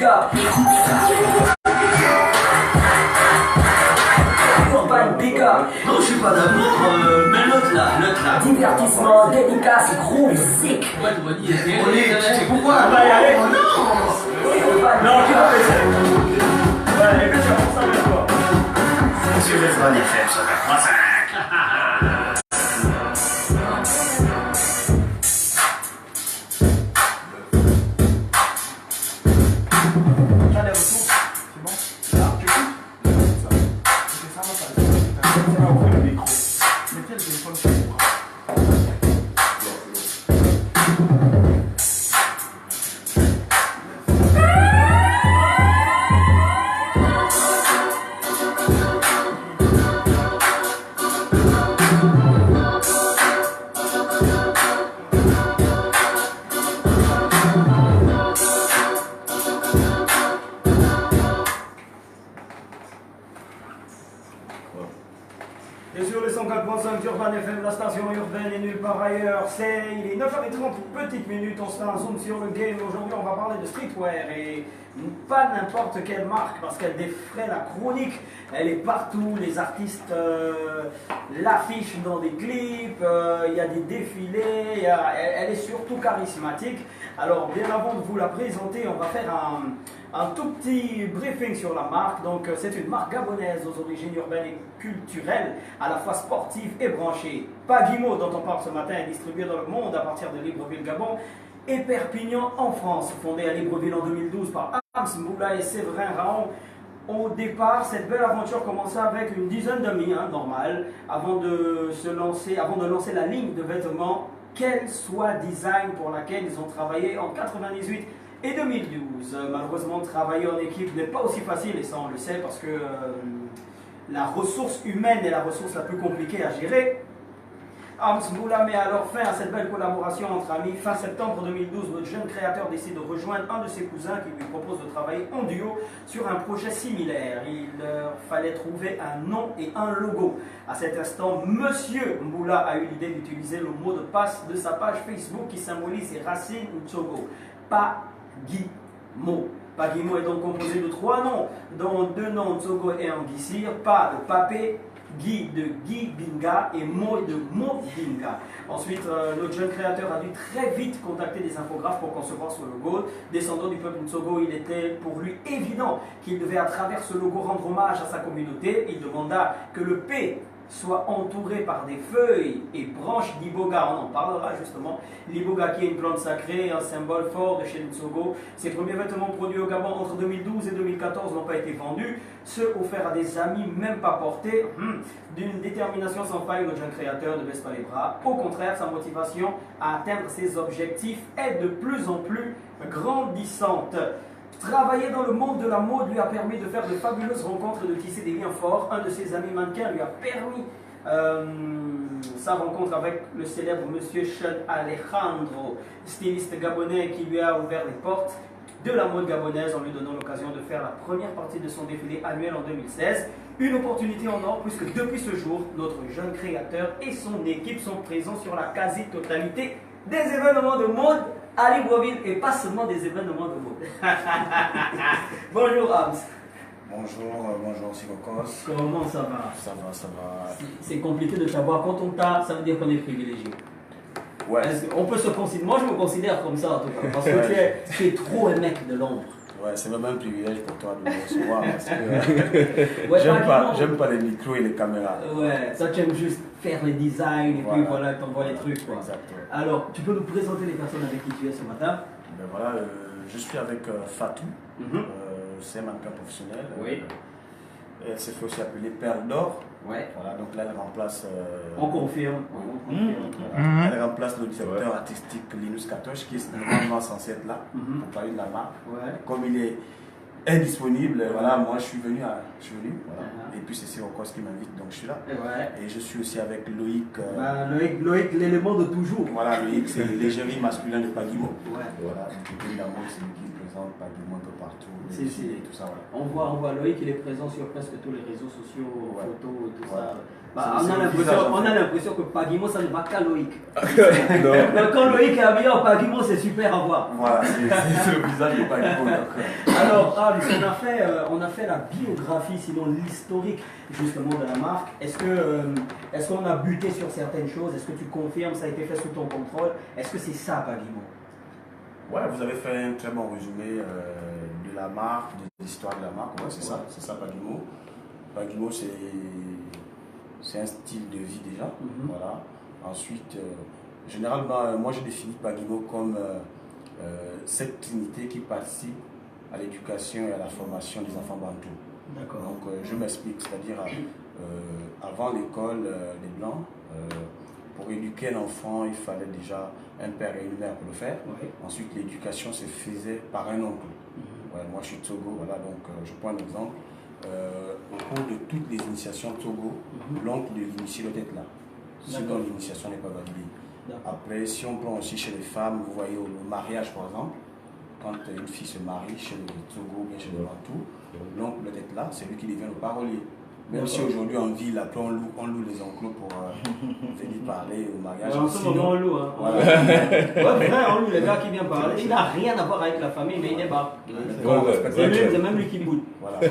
Pika. Urban Pika. Non, je suis pas d'amour, mais l'autre là. Divertissement, dédicace, groove, sick. Ouais, tu m'as dit, c'est pourquoi? On va y aller. Oh non. Non, qui va faire ça? Ouais, et puis tu vas faire ça avec toi. Sur les bonnes FM, ça va 3-5. Et sur le 104.5 Urban FM, la station urbaine et nulle part ailleurs, il est 9h30, petites minutes, on se fait un zoom sur le game. Aujourd'hui, on va parler de streetwear et pas n'importe quelle marque parce qu'elle défraie la chronique. Elle est partout, les artistes l'affichent dans des clips, il y a des défilés, elle est surtout charismatique. Alors, bien avant de vous la présenter, on va faire un tout petit briefing sur la marque. Donc, c'est une marque gabonaise aux origines urbaines et culturelles, à la fois sportive et branchée. Pagimo, dont on parle ce matin, est distribué dans le monde à partir de Libreville, Gabon, et Perpignan en France. Fondée à Libreville en 2012 par Ams Mboula et Séverin Raon. Au départ, cette belle aventure commençait avec une dizaine d'amis, normal, avant de lancer la ligne de vêtements Quel Soit Design, pour laquelle ils ont travaillé en 98 et 2012. Malheureusement, travailler en équipe n'est pas aussi facile, et ça on le sait parce que la ressource humaine est la ressource la plus compliquée à gérer. Ams Mboula met alors fin à cette belle collaboration entre amis. Fin septembre 2012, notre jeune créateur décide de rejoindre un de ses cousins qui lui propose de travailler en duo sur un projet similaire. Il leur fallait trouver un nom et un logo. À cet instant, Monsieur Mboula a eu l'idée d'utiliser le mot de passe de sa page Facebook qui symbolise ses racines Ntsogo. Pagimo. Pagimo est donc composé de 3 noms, dont 2 noms Ntsogo et Anguissir, Pa de Papé, Guy de Guy Binga et Mo de Mo Binga. Ensuite, notre jeune créateur a dû très vite contacter des infographes pour concevoir ce logo. Descendant du peuple Ntsogo, il était pour lui évident qu'il devait à travers ce logo rendre hommage à sa communauté. Il demanda que le P soit entouré par des feuilles et branches d'iboga. On en parlera justement. L'iboga qui est une plante sacrée, un symbole fort de chez Ntsogo. Ses premiers vêtements produits au Gabon entre 2012 et 2014 n'ont pas été vendus. Ceux offerts à des amis, même pas portés. D'une détermination sans faille, notre jeune créateur ne baisse pas les bras. Au contraire, sa motivation à atteindre ses objectifs est de plus en plus grandissante. Travailler dans le monde de la mode lui a permis de faire de fabuleuses rencontres et de tisser des liens forts. Un de ses amis mannequins lui a permis sa rencontre avec le célèbre monsieur Sean Alejandro, styliste gabonais qui lui a ouvert les portes de la mode gabonaise en lui donnant l'occasion de faire la première partie de son défilé annuel en 2016. Une opportunité en or puisque depuis ce jour, notre jeune créateur et son équipe sont présents sur la quasi-totalité des événements de mode à Libreville et pas seulement des événements de mode. Bonjour Ams. Bonjour Sirocos. Comment ça va? Ça va. C'est compliqué de savoir. Quand on t'a, ça veut dire qu'on est privilégié. Ouais. On peut se considérer, moi je me considère comme ça en tout cas, parce que tu es trop un mec de l'ombre. Ouais, c'est vraiment un privilège pour toi de me recevoir parce que j'aime pas les micros et les caméras. Ouais, ça tu aimes juste faire les designs et puis voilà, t'envoies les trucs. Quoi. Exactement. Alors, tu peux nous présenter les personnes avec qui tu es ce matin? Ben voilà, je suis avec Fatou, c'est un mannequin professionnel. Oui. Elle s'est fait aussi appeler Perle d'Or. Ouais. Voilà, donc là elle remplace. On confirme. Elle remplace le directeur artistique Linus Katoche qui est normalement censé être là pour parler de la marque. Ouais. Comme il est indisponible, voilà, moi je suis venu. Voilà. Et puis c'est Sirocos qui m'invite, donc je suis là. Et je suis aussi avec Loïc. Loïc, l'élément de toujours. Voilà, Loïc, c'est l'égérie masculin de Pagimo. Ouais. Voilà, c'est lui qui présente Pagimo un peu partout, Si, si. et tout ça. Voilà. On voit Loïc, il est présent sur presque tous les réseaux sociaux, Ouais. photos et tout Ouais. ça. C'est On a l'impression que Pagimo, ça ne va qu'à Loïc. Non. Quand Loïc est habillé en Pagimo, c'est super à voir. Voilà, c'est le visage de Pagimo. Alors, on a fait la biographie, sinon l'historique justement de la marque. Est-ce qu'on a buté sur certaines choses? Est-ce que tu confirmes, ça a été fait sous ton contrôle? Est-ce que c'est ça, Pagimo? Ouais, vous avez fait un très bon résumé de la marque, de l'histoire de la marque. Ouais, c'est ça Pagimo. Pagimo, c'est un style de vie déjà. Voilà. Ensuite, généralement, moi je définis Pagimo comme cette trinité qui participe à l'éducation et à la formation des enfants bantous. D'accord. Donc je m'explique, c'est-à-dire avant l'école des Blancs, pour éduquer un enfant, il fallait déjà un père et une mère pour le faire. Ouais. Ensuite, l'éducation se faisait par un oncle. Ouais, moi je suis Togo, voilà, donc je prends un exemple. Au cours de toutes les initiations Togo, l'oncle de l'initié doit être là. Sinon l'initiation n'est pas validée. Après, si on prend aussi chez les femmes, vous voyez le mariage par exemple, quand une fille se marie chez le Togo ou bien chez le Bantou, l'oncle doit être là, c'est lui qui devient le parolier. Même si aujourd'hui en ville, après on loue les enclos pour venir parler au mariage. En ce moment on loue. Hein. Voilà. Ouais, on loue les gars qui viennent parler. Il n'a rien à voir avec la famille, mais il débarque. C'est même lui qui boude. Voilà, les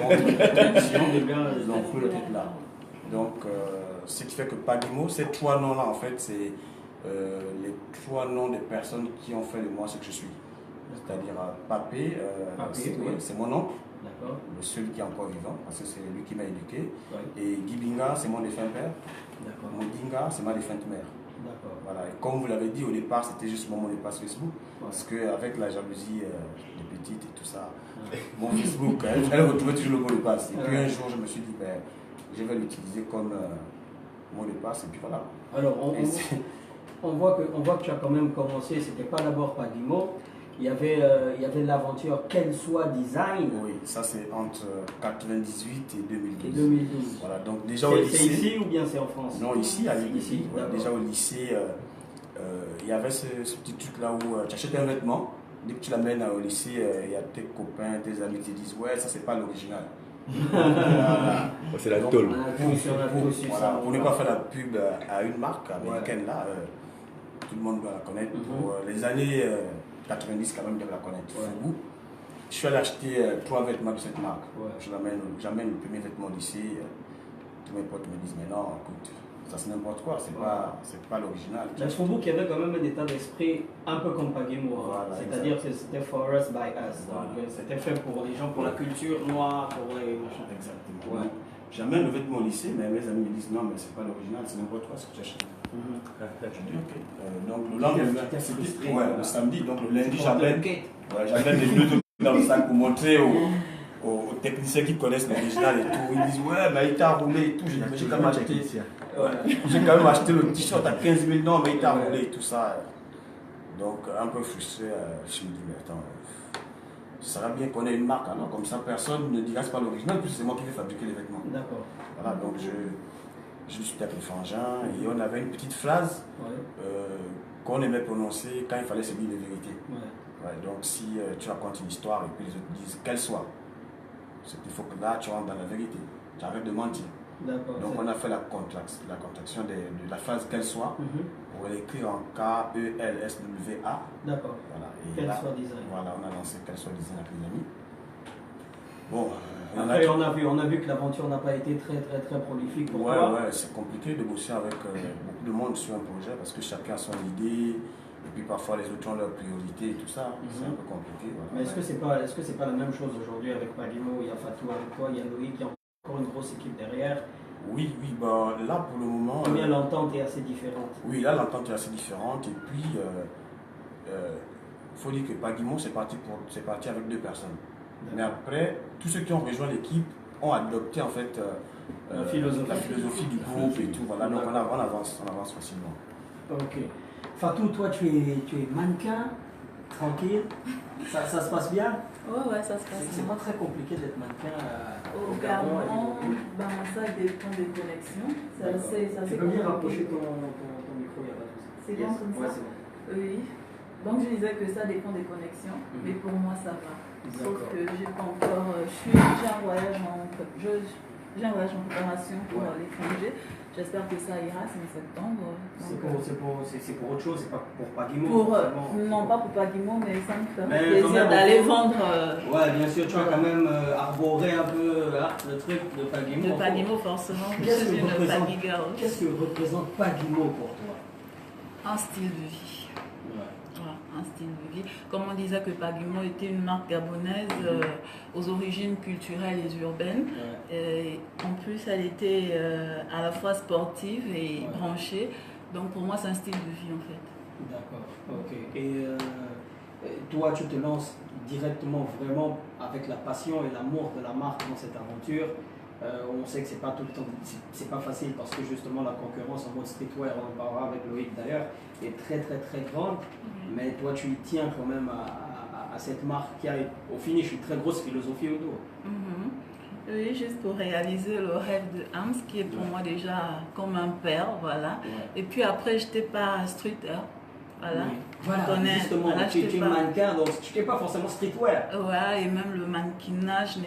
enclos doivent être là. Donc, ce qui fait que Pagimo, ces trois noms-là, en fait, c'est les trois noms des personnes qui ont fait de moi ce que je suis. C'est-à-dire Papé, c'est mon oncle. Le seul qui est encore vivant, parce que c'est lui qui m'a éduqué. Ouais. Et Gibinga, c'est mon défunt père. Modinga, c'est ma défunte mère. Voilà. Et comme vous l'avez dit, au départ, c'était juste mon mot de passe Facebook. Ouais. Parce qu'avec la jalousie des petites et tout ça, mon Facebook, elle retrouvait toujours le mot de passe. Et puis un jour, je me suis dit, je vais l'utiliser comme mot de passe. Et puis voilà. Alors, on voit que tu as quand même commencé, c'était pas d'abord Pagimo. Il y avait l'aventure Quel soit Design. Oui, ça c'est entre 98 et 2012. Et 2012. Voilà, donc déjà au lycée. C'est ici ou bien c'est en France? Non, ici, à Lille. Ici, ouais, déjà au lycée, il y avait ce petit truc là où tu achètes un vêtement, dès que tu l'amènes au lycée, il y a tes copains, tes amis qui te disent ouais, ça c'est pas l'original. Voilà. C'est la tôle. Pour ne pas faire la pub à une marque américaine là, tout le monde doit la connaître. Pour les années 90 quand même, de la connaître. Ouais. Je suis allé acheter 3 vêtements de cette marque. Ouais. J'amène le premier vêtement au lycée. Tous mes potes me disent mais non, écoute, ça c'est n'importe quoi, c'est pas l'original. Mais je trouve qu'il y avait quand même un état d'esprit un peu comme Pagimo. Voilà, c'est-à-dire que c'était for us by us. Voilà. C'était fait pour les gens, pour la culture noire, pour les machins. Exactement. Ouais. J'amène le vêtement au lycée, mais mes amis me disent non, mais c'est pas l'original, c'est n'importe quoi ce que tu achètes. Je dis ok. Donc le lendemain, le samedi, donc le lundi, j'amène les deux trucs dans le sac pour montrer aux techniciens qui connaissent l'original et tout. Ils disent ouais, mais il t'a roulé et tout. J'ai quand même acheté le t-shirt à 15 000 non, mais il t'a roulé et tout ça. Donc un peu frustré, je me dis mais attends, ça serait bien qu'on ait une marque, alors comme ça personne ne dira c'est pas l'original, puisque c'est moi qui vais fabriquer les vêtements. D'accord. Voilà, donc je me suis tapé le frangin et on avait une petite phrase qu'on aimait prononcer quand il fallait se dire les vérités. Ouais, donc si tu racontes une histoire et puis les autres disent qu'elle soit, c'est qu'il faut que là tu rentres dans la vérité, tu arrêtes de mentir. Donc on a fait la contraction de la phrase qu'elle soit pour l'écrire en K-E-L-S-W-A. D'accord. Voilà. Qu'elle soit design. Voilà, on a lancé qu'elle soit design avec les amis. Bon. Après, on a vu que l'aventure n'a pas été très prolifique pour toi. Ouais, c'est compliqué de bosser avec beaucoup de monde sur un projet parce que chacun a son idée et puis parfois les autres ont leurs priorités et tout ça. C'est un peu compliqué. Voilà. Mais est-ce que c'est pas la même chose aujourd'hui avec Pagimo? Il y a Fatou avec toi, il y a Loïc, il y a encore une grosse équipe derrière. Oui, bah là pour le moment. Combien l'entente est assez différente? Oui, là l'entente est assez différente et puis il faut dire que Pagimo c'est parti avec 2 personnes. Mais après, tous ceux qui ont rejoint l'équipe ont adopté en fait la philosophie du groupe et tout. Voilà, donc on avance facilement. Ok. Fatou, toi tu es mannequin, tranquille, ça se passe bien? Ouais, ça se passe bien. C'est pas très compliqué d'être mannequin au Gabon, ça dépend des connexions. Tu peux bien rapprocher ton micro, il n'y a pas de souci. C'est bon comme ça? C'est bon. Oui. Donc je disais que ça dépend des connexions, mais pour moi ça va. Sauf que j'ai pas encore. J'ai un voyage j'ai un voyage en préparation pour l'étranger. J'espère que ça ira, c'est en septembre. C'est pour autre chose, c'est pas pour Pagimo. Non, pas pour Pagimo, mais ça me fait Mais plaisir d'aller vendre. Ouais, bien sûr, tu vas quand même arborer un peu le truc de Pagimo. De Pagimo, forcément. Je suis une Paggy girl. Qu'est-ce que représente Pagimo pour toi? Un style de vie. Voilà, un style de vie. Comme on disait que Pagimo était une marque gabonaise aux origines culturelles et urbaines. Et en plus, elle était à la fois sportive et branchée. Donc pour moi, c'est un style de vie en fait. D'accord, ok. Et toi, tu te lances directement vraiment avec la passion et l'amour de la marque dans cette aventure. On sait que c'est pas tout le temps, c'est pas facile parce que justement la concurrence en mode streetwear, on en parlera avec Loïc d'ailleurs, est très grande. Mais toi tu y tiens quand même à cette marque qui a au finish une très grosse philosophie au dos. Oui, juste pour réaliser le rêve de Hams qui est pour moi déjà comme un père, voilà. Et puis après j'étais pas streeter. Voilà, Justement, tu es mannequin, donc tu n'es pas forcément streetwear. Ouais, et même le mannequinat, je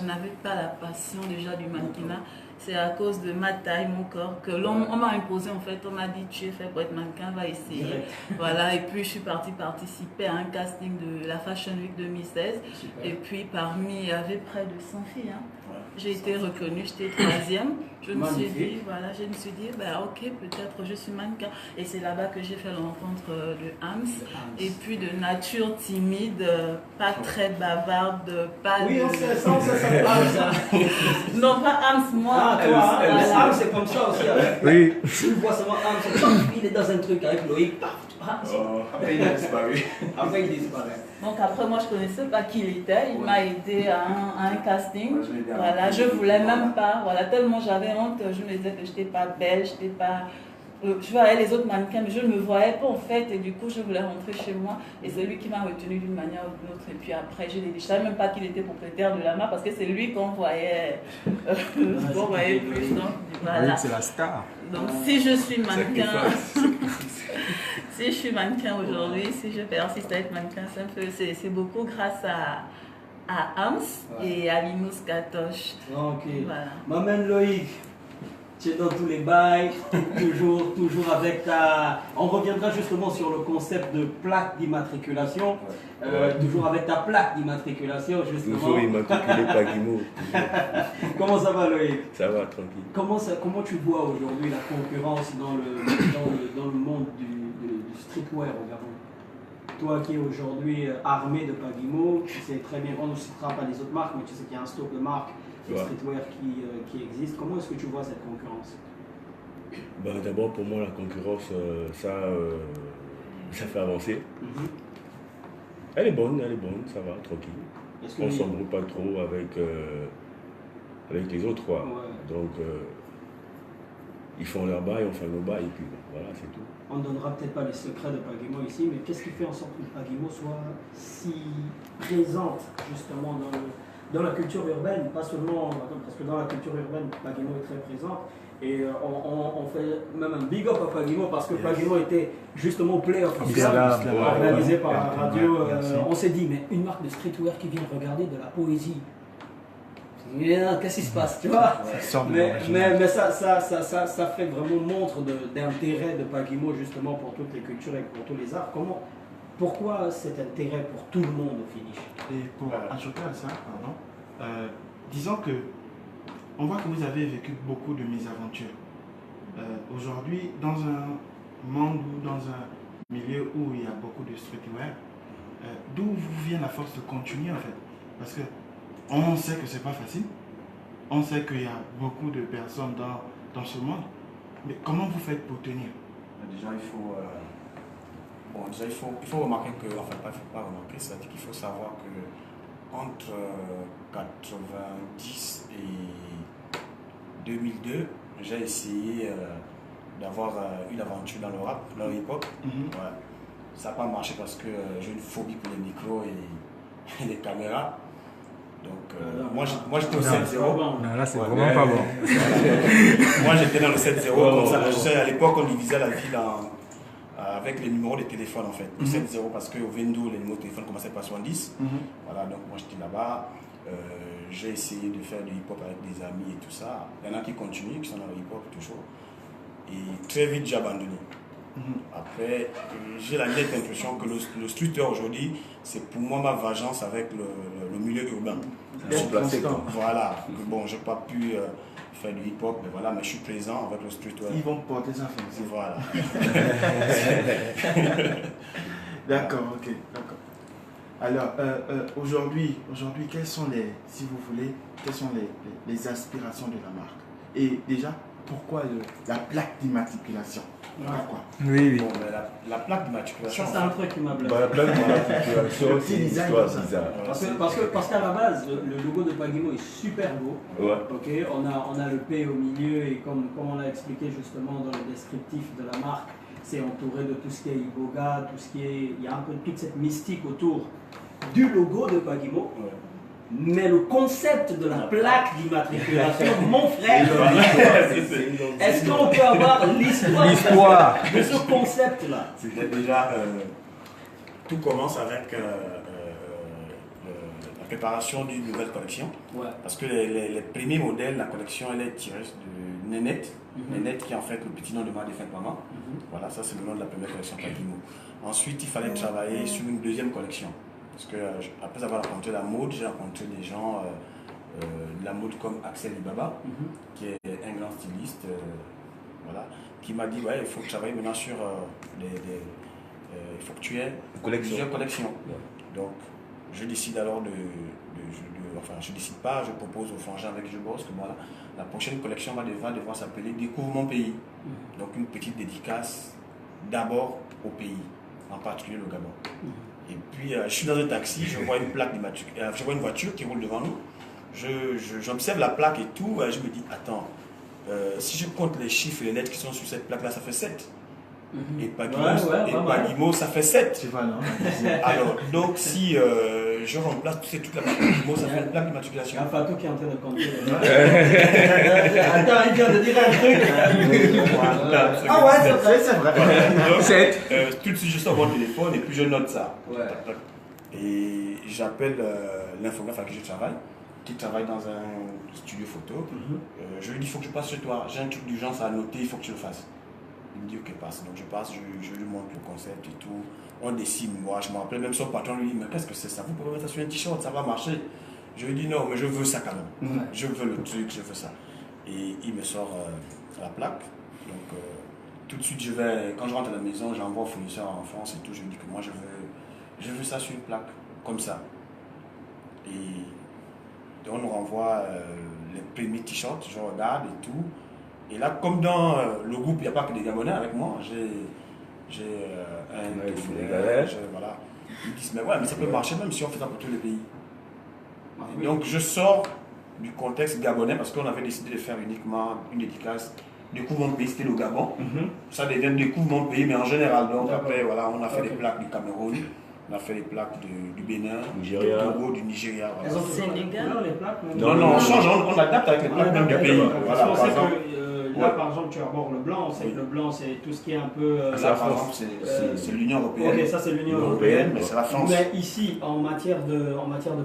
n'avais pas la passion déjà du mannequinat. C'est à cause de ma taille, mon corps, que on m'a imposé en fait. On m'a dit tu es fait pour être mannequin, va essayer. Voilà, et puis je suis partie participer à un casting de la Fashion Week 2016. Super. Et puis parmi, il y avait près de 100 filles. Hein. J'ai été reconnue, j'étais 3e. Je me suis dit, bah, ok, peut-être je suis mannequin. Et c'est là-bas que j'ai fait la rencontre de Hams. Et puis de nature timide, pas très bavarde, pas oui, de... on sait ça, ça. Non, pas Hams, moi. Toi, Hams, c'est comme ça aussi. Oui. Tu vois seulement Hams, il est dans un truc avec Loïc, après il a disparu. Après il disparaît. Donc après moi je connaissais pas qui il était, il m'a aidé à un casting. Voilà, je voulais même pas, voilà, tellement j'avais honte, je me disais que je n'étais pas belle, je n'étais pas... Je voyais les autres mannequins, mais je ne me voyais pas en fait, et du coup je voulais rentrer chez moi, et c'est lui qui m'a retenue d'une manière ou d'une autre, et puis après je ne savais même pas qu'il était propriétaire de la marque, parce que c'est lui qu'on voyait, plus, donc voilà. Oui, c'est la star. Donc si je suis mannequin, si je suis mannequin aujourd'hui, si je persiste à être mannequin, c'est beaucoup grâce à Hams et à Linus Katoche. Ok. Voilà. M'amène Loïc. Tu es dans tous les bails, toujours avec ta... On reviendra justement sur le concept de plaque d'immatriculation. Toujours avec ta plaque d'immatriculation, justement. Toujours immatriculé Pagimo. Comment ça va, Loïc? Ça va, tranquille. Comment tu vois aujourd'hui la concurrence dans le monde du streetwear au Gabon? Toi qui es aujourd'hui armé de Pagimo, tu sais très bien, on ne citera pas les autres marques, mais tu sais qu'il y a un stock de marques de streetwear qui existe. Comment est-ce que tu vois cette concurrence? D'abord, pour moi, la concurrence, ça fait avancer. Elle est bonne, ça va, tranquille. On ne s'embrouille pas trop avec les autres, quoi. Donc, ils font leur bail, on fait nos bails, et puis bon, voilà, c'est tout. On ne donnera peut-être pas les secrets de Pagimo ici, mais qu'est-ce qui fait en sorte que Pagimo soit si présente justement dans la culture urbaine, pas seulement, parce que dans la culture urbaine, Pagimo est très présente, et on fait même un big up à Pagimo, parce que Pagimo était justement au playoff organisé par la radio. On s'est dit, mais une marque de streetwear qui vient regarder de la poésie, qu'est-ce qui se passe, tu vois? Mais ça fait vraiment montre d'intérêt de Pagimo justement pour toutes les cultures et pour tous les arts. Pourquoi cet intérêt pour tout le monde au finish? Et pour ajouter à ça, disons que on voit que vous avez vécu beaucoup de mésaventures. Aujourd'hui, dans un monde ou dans un milieu où il y a beaucoup de streetwear, d'où vous vient la force de continuer en fait? Parce que on sait que c'est pas facile, on sait qu'il y a beaucoup de personnes dans ce monde, mais comment vous faites pour tenir? Déjà, il faut remarquer que, enfin, pas remarquer, c'est-à-dire qu'il faut savoir que entre 90 et 2002, j'ai essayé d'avoir une aventure dans le rap, dans le hip-hop. Ça n'a pas marché parce que j'ai une phobie pour les micros et les caméras. Donc, moi j'étais au 7-0. Non, là, c'est vraiment pas bon. Moi j'étais dans le 7-0, comme ça. À l'époque, on divisait la ville avec les numéros de téléphone en fait. 7-0 parce qu'au Vendo, les numéros de téléphone commençaient par 70. Voilà, donc moi j'étais là-bas. J'ai essayé de faire du hip-hop avec des amis et tout ça. Il y en a qui continuent, qui sont dans le hip-hop toujours. Et très vite, j'ai abandonné. Après, j'ai la nette impression que le streetwear aujourd'hui, c'est pour moi ma vengeance avec le milieu urbain. Voilà, bon, j'ai pas pu faire du hip-hop, mais voilà, mais je suis présent avec le streetwear. Ils vont porter ça fait. Voilà. D'accord, ok, d'accord. Alors, aujourd'hui, quelles sont si vous voulez, quelles sont les aspirations de la marque? Et déjà, pourquoi la plaque d'immatriculation? Pourquoi? Oui. Bon, mais la plaque d'immatriculation. Ça, c'est un truc qui m'a blessé. La plaque d'immatriculation, c'est une histoire bizarre. Parce qu'à la base, le logo de Pagimo est super beau. Ouais. Ok, on a le P au milieu et comme on l'a expliqué justement dans le descriptif de la marque, c'est entouré de tout ce qui est Iboga, tout ce qui est, il y a un peu toute cette mystique autour du logo de Pagimo. Ouais. Mais le concept de la plaque d'immatriculation, mon frère, est-ce qu'on peut avoir l'histoire de ce concept-là? C'était déjà, tout commence avec la préparation d'une nouvelle collection. Ouais. Parce que les premiers modèles, la collection, elle est tirée de Nénette. Nénette qui est en fait le petit nom de ma défunte maman. Voilà, ça c'est le nom de la première collection Pagimo. Ensuite, il fallait travailler sur une deuxième collection. Parce que après avoir rencontré la mode, j'ai rencontré des gens de la mode comme Axel Ibaba, qui est un grand styliste, voilà, qui m'a dit ouais, il faut travailler maintenant sur il faut que tu aies plusieurs collections. Donc je décide alors enfin je décide pas, je propose au frangin avec je bosse que voilà, la prochaine collection va devoir s'appeler Découvre mon pays. Donc une petite dédicace d'abord au pays, en particulier le Gabon. Et puis je suis dans un taxi, je vois une plaque d'immatriculation, je vois une voiture qui roule devant nous. J'observe la plaque et tout, je me dis attends, si je compte les chiffres et les lettres qui sont sur cette plaque là, ça fait 7. Et Pagimo, ça fait 7. C'est voilà. Alors, donc si je remplace toute la plaque Pagimo, ça fait une plaque d'immatriculation. Il y a Fatou qui est en train de compter. Attends, il vient de dire un truc. Ah ouais, c'est vrai. Donc, tout de suite, je sors mon téléphone et puis je note ça. Ouais. Et j'appelle l'infographe avec qui je travaille, qui travaille dans un studio photo. Je lui dis il faut que je passe chez toi, j'ai un truc d'urgence à noter, il faut que tu le fasses. Il me dit ok, passe. Donc je passe, je lui montre le concept et tout. On dessine. Moi, je me rappelle même son patron lui dit mais qu'est-ce que c'est ça? Vous pouvez mettre ça sur un t-shirt, ça va marcher. Je lui dis non, mais je veux ça quand même. Je veux le truc, je veux ça. Et il me sort la plaque. Donc tout de suite, quand je rentre à la maison, j'envoie au fournisseur en France et tout. Je lui dis que moi je veux ça sur une plaque, comme ça. Et on nous renvoie les premiers t-shirts, je regarde et tout. Et là, comme dans le groupe, il n'y a pas que des Gabonais avec moi, j'ai un Sénégalais. Voilà. Ils disent, mais ouais, mais ça peut marcher même si on fait ça pour tous les pays. Donc je sors du contexte gabonais parce qu'on avait décidé de faire uniquement une dédicace. Découvre mon pays, c'était le Gabon. Ça devient Découvre mon pays, mais en général. Donc après, voilà, on a fait des plaques du Cameroun, on a fait des plaques du Bénin, Nigeria. du Togo, du Nigeria. Voilà. Elles ont Sénégal. les plaques. Non, on change, on adapte avec les plaques même du pays. Voilà, Parce qu'on par sait exemple. que là, par exemple, tu abordes le blanc. On sait que le blanc, c'est tout ce qui est un peu. Ça, par exemple, c'est l'Union européenne. Ok, ça c'est l'Union européenne. Mais c'est la France. Mais ici, en matière de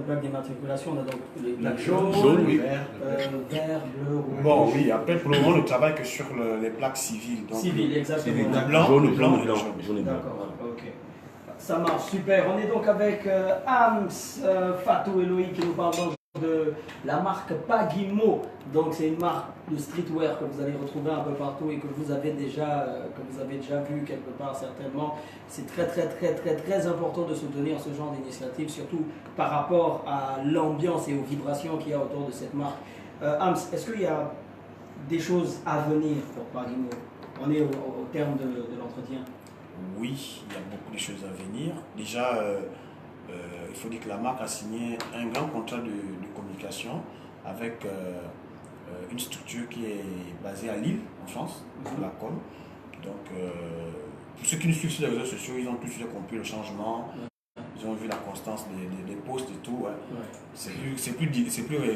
plaques d'immatriculation, on a donc les plaques jaunes, oui. vert, bleu, rouge. Bon, oui, après, pour le moment, on ne travaille que sur les plaques civiles. Donc, Civil, exactement. le blanc, Jaune, le blanc, jaune, et le blanc. jaune. Jaune et blanc. D'accord, ok. Ça marche, super. On est donc avec Ams, Fatou et Loïc qui nous parlent donc de la marque Pagimo. Donc c'est une marque de streetwear que vous allez retrouver un peu partout et que vous avez déjà vu quelque part certainement. C'est très important de soutenir ce genre d'initiative, surtout par rapport à l'ambiance et aux vibrations qu'il y a autour de cette marque. Ams, est-ce qu'il y a des choses à venir pour Pagimo? On est au terme de l'entretien. Oui, il y a beaucoup de choses à venir. Déjà, il faut dire que la marque a signé un grand contrat de communication avec une structure qui est basée à Lille, en France, la com. Donc, pour ceux qui nous suivent sur les réseaux sociaux, ils ont tout de suite compris le changement. ils ont vu la constance des posts et tout. Ouais. C'est plus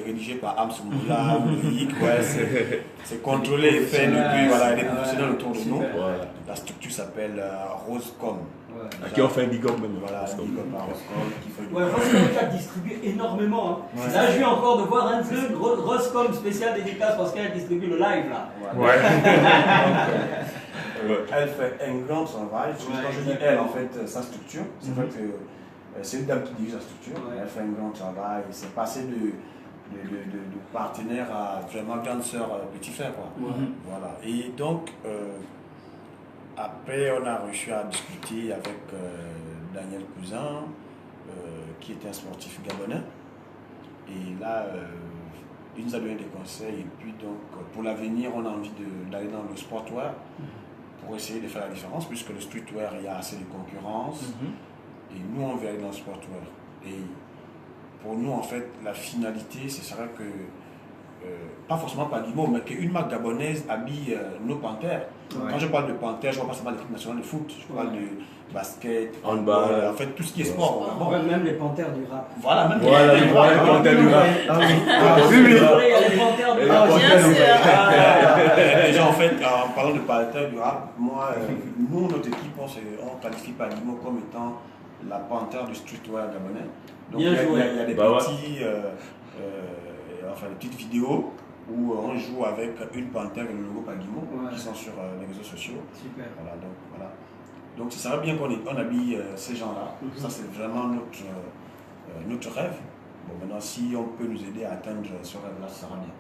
rédigé par Ams Moula ou Loïc. Ouais, c'est contrôlé et fait depuis. Voilà, il y a des professionnels autour de nous. Voilà. La structure s'appelle Rosecom. À qui on fait un big up même. Voilà, un big up à Rosecom qui fait du Rosecom qui a distribué énormément. Hein. Ouais. Là, je viens encore de voir un truc, Rosecom spécial dédicace parce qu'elle distribue le live là. Ouais. Elle fait un grand travail. Quand je dis elle, en fait, sa structure, c'est vrai que c'est une dame qui dirige la structure. Elle fait un grand travail. C'est passé de partenaire à vraiment grande sœur, petit frère. Quoi. Voilà. Et donc, après, on a réussi à discuter avec Daniel Cousin, qui était un sportif gabonais. Et là, il nous a donné des conseils. Et puis, donc, pour l'avenir, on a envie d'aller dans le sportwear pour essayer de faire la différence, puisque le streetwear, il y a assez de concurrence. Et nous, on veut aller dans le sportwear. Et pour nous, en fait, la finalité, ce serait que, pas forcément Pagimo, mais qu'une marque gabonaise habille nos panthères. Quand je parle de panthères, je ne vois pas seulement l'équipe nationale de foot, je parle de basket, handball, en fait, tout ce qui est sport. Bon. Même les panthères du rap. Voilà, même les panthères du rap. Oui, les panthères du rap. Bien sûr. Déjà, en fait, en parlant de panthères du rap, moi, nous, notre équipe, on qualifie Pagimo comme étant la panthère du streetwear gabonais. Donc, il y a des petits, enfin, des petites vidéos où on joue avec une panthère et le logo Pagimo qui sont sur les réseaux sociaux. Super. Voilà. Donc, ce serait bien qu'on habille ces gens-là. Ça, c'est vraiment notre rêve. Bon, maintenant, si on peut nous aider à atteindre ce rêve-là, ça sera bien.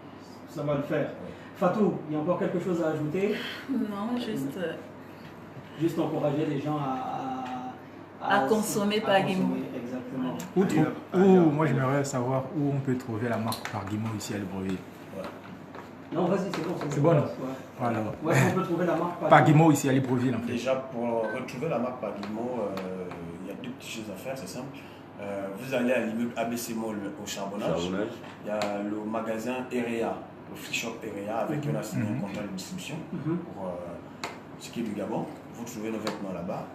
Ça va le faire. Fatou, il y a encore quelque chose à ajouter? Non, juste encourager les gens à consommer Pagimo. Exactement. Moi, j'aimerais savoir où on peut trouver la marque Pagimo ici à Libreville. Non, vas-y, c'est bon. C'est bon. Voilà. Où est-ce qu'on peut trouver la marque Pagimo ici à Libreville, en fait. Déjà, pour retrouver la marque Pagimo, il y a deux petites choses à faire, c'est simple. Vous allez à l'immeuble ABC Mall au Charbonnage. Il y a le magasin Erea, le free shop Erea, avec qui on a signé un contrat de distribution pour ce qui est du Gabon. Vous trouvez nos vêtements là-bas.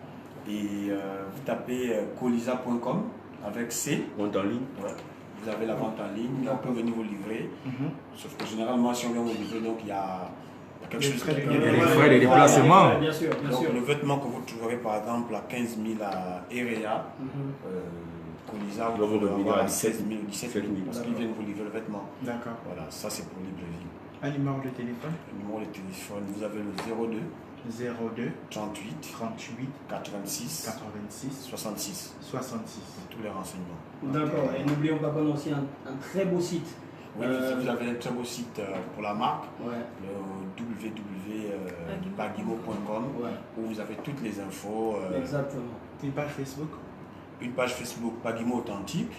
Et vous tapez colisa.com avec C. Vente en ligne. Ouais. Vous avez la vente en ligne, on peut venir vous livrer. Sauf que généralement, si on vient vous livrer, donc il y a quelque chose qui Il y a des frais de déplacement. Bien sûr. Donc le vêtement que vous trouverez par exemple à 15 000 à Erea, Colisa, vous pouvez avoir à 16 000 ou 17 000 parce qu'ils viennent vous livrer le vêtement. D'accord. Voilà, ça c'est pour Libreville. Un numéro de téléphone? Le numéro de téléphone, vous avez le 02 38 86 66 pour tous les renseignements. D'accord, et n'oublions pas qu'on a aussi un très beau site. Oui, vous avez un très beau site pour la marque, le www.pagimo.com, où vous avez toutes les infos. Exactement. Une page Facebook? Une page Facebook Pagimo Authentique,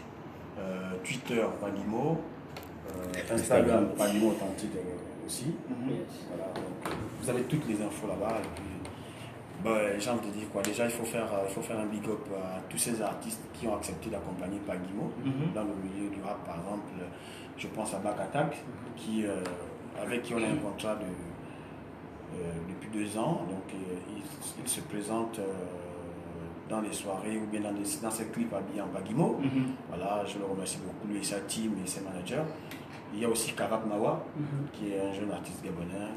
Twitter Pagimo, Instagram Pagimo Authentique aussi. Voilà, donc, vous avez toutes les infos là-bas. Et puis, j'ai envie de dire quoi. Déjà, il faut faire un big up à tous ces artistes qui ont accepté d'accompagner Pagimo dans le milieu du rap. Par exemple, je pense à Back Attack, avec qui on a un contrat depuis 2 ans. Donc, il se présente dans les soirées ou bien dans ses clips habillés en Pagimo. Voilà, je le remercie beaucoup, lui et sa team et ses managers. Il y a aussi Karab Mawa, qui est un jeune artiste gabonais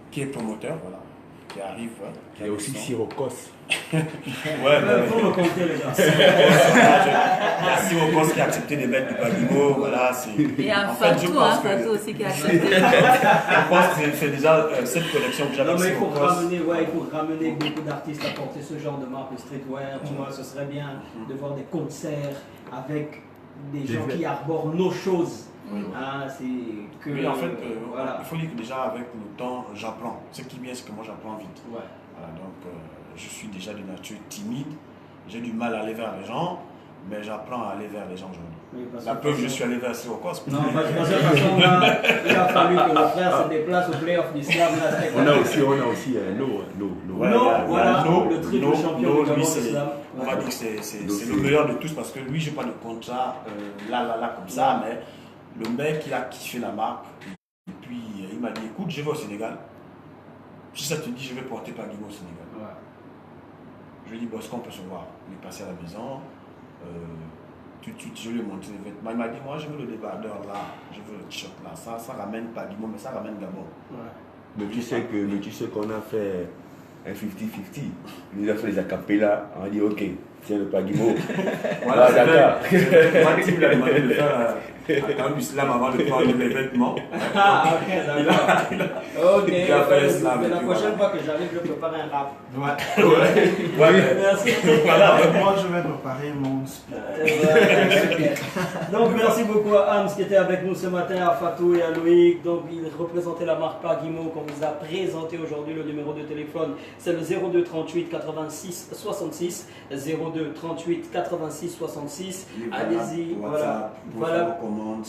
qui est promoteur, voilà, qui arrive. Il y a aussi Sirocos. Faut me compter, les gars. Il y a Sirocos qui a accepté de mettre du Pagimo, voilà. Il y a Fatou aussi qui a accepté. Je pense que c'est déjà cette collection que j'avais. Non, mais il faut ramener beaucoup d'artistes à porter ce genre de marque de streetwear. Tu vois, ce serait bien de voir des concerts avec des gens qui arborent nos choses. Oui, en fait, il faut dire que déjà avec le temps, j'apprends. Ce qui est bien, c'est que moi j'apprends vite. Voilà, donc, je suis déjà de nature timide. J'ai du mal à aller vers les gens, mais j'apprends à aller vers les gens aujourd'hui. La preuve, je suis allé vers Sirocos. Non, parce que de toute façon, il a fallu que le frère se déplace au playoff du Slam. On a aussi le triple champion du Gabon Slam. On va dire que c'est le meilleur de tous parce que lui, je n'ai pas de contrat là comme ça, mais le mec, il a kiffé la marque. Et puis, il m'a dit, écoute, je vais au Sénégal. Si ça te dit, je vais porter Pagimo au Sénégal. Je lui ai dit, bon, est-ce qu'on peut se voir? Il est passé à la maison. Tout de suite, je lui ai montré les vêtements. Il m'a dit, moi, je veux le débardeur là, je veux le t-shirt là. Ça ramène pas Guimau, mais ça ramène Gabon. Ouais. Mais tu sais qu'on a fait un 50-50. Nous avons fait les acapellas. On a dit, ok, tiens le Pagimo. Voilà, d'accord. Moi, Tim l'a demandé de faire un islam avant de prendre les vêtements. Ah, ok, d'accord. Ok, Il a fait l'islam. mais la prochaine fois que j'arrive, je prépare un rap. Ouais. Merci. Voilà, moi je vais préparer mon speech. Donc merci beaucoup à Hams qui était avec nous ce matin, à Fatou et à Loïc. Donc ils représentaient la marque Pagimo qu'on vous a présenté aujourd'hui. Le numéro de téléphone c'est le 02 38 86 66 02 38 86 66. Allez-y, voilà.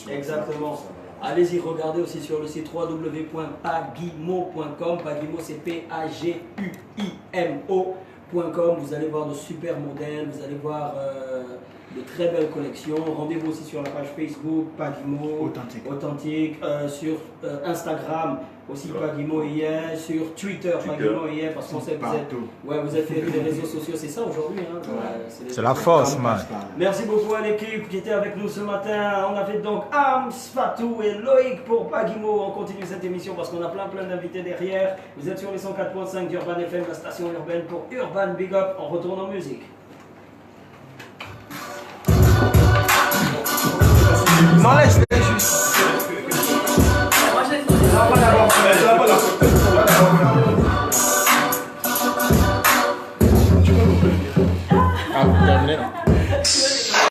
Exactement. Allez-y, regardez aussi sur le site www.pagimo.com. Pagimo, c'est P-A-G-U-I-M-O.com. Vous allez voir de super modèles, vous allez voir de très belles collections. Rendez-vous aussi sur la page Facebook Pagimo Authentique, sur Instagram aussi Pagimo hier, sur Twitter Pagimo hier, parce qu'on sait que vous êtes fait des réseaux sociaux, c'est ça aujourd'hui. Hein, c'est la force, man. Merci beaucoup à l'équipe qui était avec nous ce matin. On avait donc Hams, Fatou et Loïc pour Pagimo. On continue cette émission parce qu'on a plein d'invités derrière. Vous êtes sur les 104.5 d'Urban FM, la station urbaine pour Urban Big Up. On retourne en musique. Non, laisse.